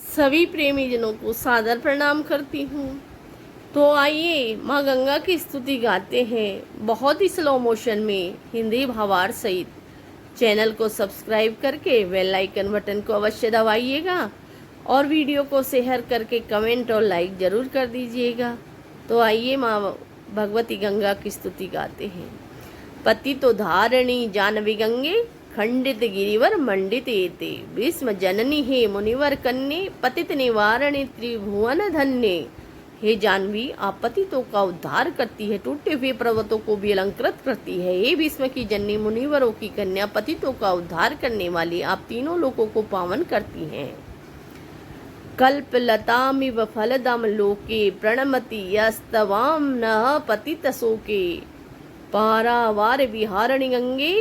सभी प्रेमी जनों को सादर प्रणाम करती हूँ। तो आइए माँ गंगा की स्तुति गाते हैं बहुत ही स्लो मोशन में हिंदी भावार्थ सहित। चैनल को सब्सक्राइब करके बेल आइकन बटन को अवश्य दबाइएगा और वीडियो को शेयर करके कमेंट और लाइक ज़रूर कर दीजिएगा। तो आइए माँ भगवती गंगा की स्तुति गाते हैं। पति तो धारणी जानवी गंगे खंडित गिरिवर मंडित एते भीष्म जननी हे मुनिवर कन्ये पतित निवारणी त्रिभुवन धन्य। हे जानवी, आप पतितों का उद्धार करती है, टूटे हुए पर्वतों को भी अलंकृत करती है। हे भीष्म की जननी, मुनिवरों की कन्या, पतितों का उद्धार करने वाली आप तीनों लोगों को पावन करती हैं। कल्पलतामिव फलदम लोके प्रणमति यस्तवाम न पतितशोके पारावार विहारिणी गंगे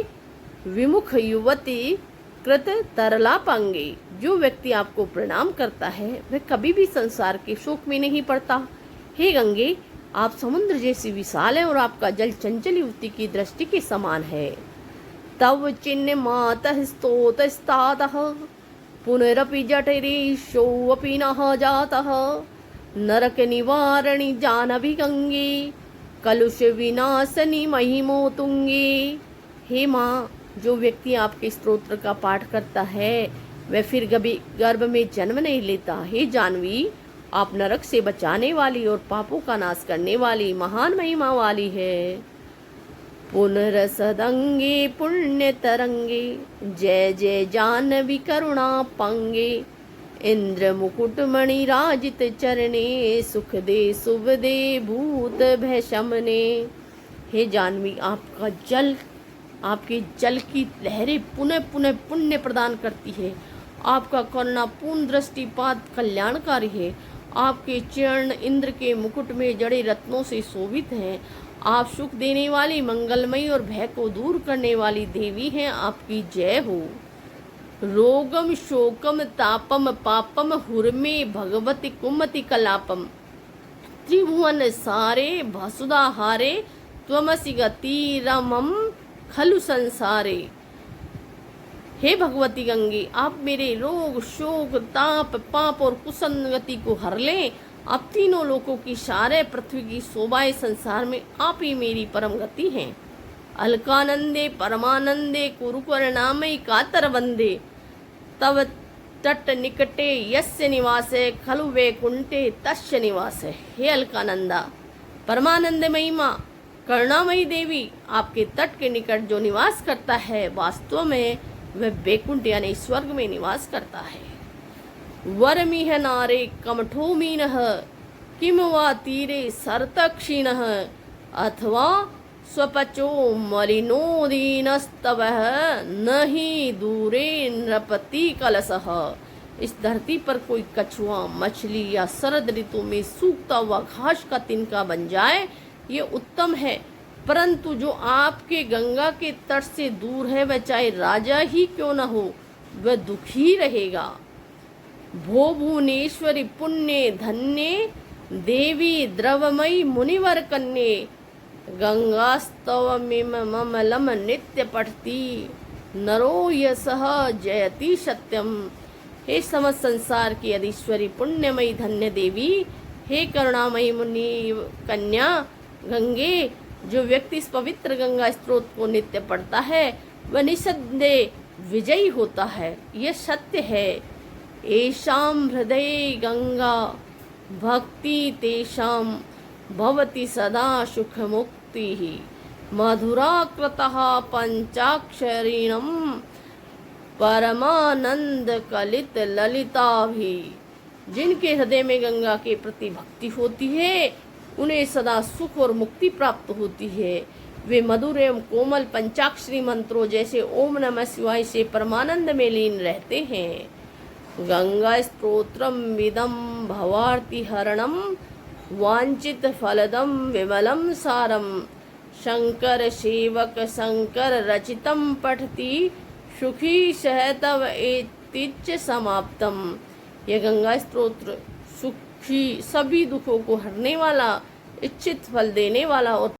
विमुख युवती कृत तरलापांगे। जो व्यक्ति आपको प्रणाम करता है वह कभी भी संसार के शोक में नहीं पड़ता। हे गंगे, आप समुद्र जैसी विशाल है और आपका जल चंचल युवती की दृष्टि के समान है। तव चिन्ह मातः स्तोत स्तातः पुनरपि जठरेशोऽपि नः जातः नरक निवारणी जानवी गंगे कलुष विनाशनी महिमो तुंगे। हे माँ, जो व्यक्ति आपके स्तोत्र का पाठ करता है वह फिर कभी गर्भ में जन्म नहीं लेता। हे जानवी, आप नरक से बचाने वाली और पापों का नाश करने वाली महान महिमा वाली है। पुनरसदंगे पुण्य तरंगे जय जय जानवी करुणा पांगे इंद्र मुकुटमणि राजित चरणे सुख दे शुभ दे भूत भय शमने। हे जानवी, आपके जल की लहरें पुनः पुनः पुण्य प्रदान करती है। आपका करुणा पूर्ण दृष्टिपात कल्याणकारी है। आपके चरण इंद्र के मुकुट में जड़े रत्नों से शोभित हैं। आप सुख देने वाली, मंगलमयी और भय को दूर करने वाली देवी हैं। आपकी जय हो। रोगम शोकम तापम पापम हुर्मे भगवती कुमति कलापम त्रिभुवन सारे भसुदा हारे त्वमसि गति रमम खलु संसारे। हे भगवती गंगे, आप मेरे रोग शोक ताप पाप और कुसंगति को हर लें। आप तीनों लोकों की सारे पृथ्वी की शोभाएं संसार में आप ही मेरी परम गति हैं। अलकानंदे परमानंदे कुरुकर नामई कातर वंदे तव तट निकटे यस्य निवासे खलु वैकुंठे तस्य निवासे। हे अलकानंदा, परमानंद महिमा करुणामयी देवी, आपके तट के निकट जो निवास करता है वास्तव में वह वैकुंठ यानी स्वर्ग में निवास करता है। वरमिह नारे कमठो मीनः किम वा तीरे सरतक्षिणः अथवा स्वपचो मलिनो दीनस्तवः न ही दूरे नृपति कलशः। इस धरती पर कोई कछुआ, मछली या शरद ऋतु में सूखता हुआ घास का तिनका बन जाए ये उत्तम है, परंतु जो आपके गंगा के तट से दूर है वह चाहे राजा ही क्यों न हो वह दुखी रहेगा। भो भुवनेश्वरी पुण्य धन्य देवी द्रवमयी मुनिवर कन्ये गंगास्तव ममलम नित्य पठती नरो यशः जयति सत्यम। हे समस्त संसार की अधीश्वरी पुण्यमयी धन्य देवी, हे करुणामयी मुनि कन्या गंगे, जो व्यक्ति इस पवित्र गंगा स्त्रोत को नित्य पढ़ता है वह निसंदेह विजयी होता है। यह सत्य है। एषां हृदये गंगा भक्ति तेषां भवति सदा सुख मुक्ति मधुरा कृतः पंचाक्षरीणं परमानंद कलित ललिता भी। जिनके हृदय में गंगा के प्रति भक्ति होती है उन्हें सदा सुख और मुक्ति प्राप्त होती है। वे मधुर एवं कोमल पंचाक्षरी मंत्रों जैसे ओम नमः शिवाय से परमानंद में लीन रहते हैं। गंगा स्तोत्रम विदम भवार्ति हरणम वांचित फलदम विमलम सारम शंकर सेवक शंकर रचितम पठति सुखी सहतव एतिच समाप्तम। यह गंगा स्तोत्र सुखी सभी दुखों को हरने वाला, इच्छित फल देने वाला और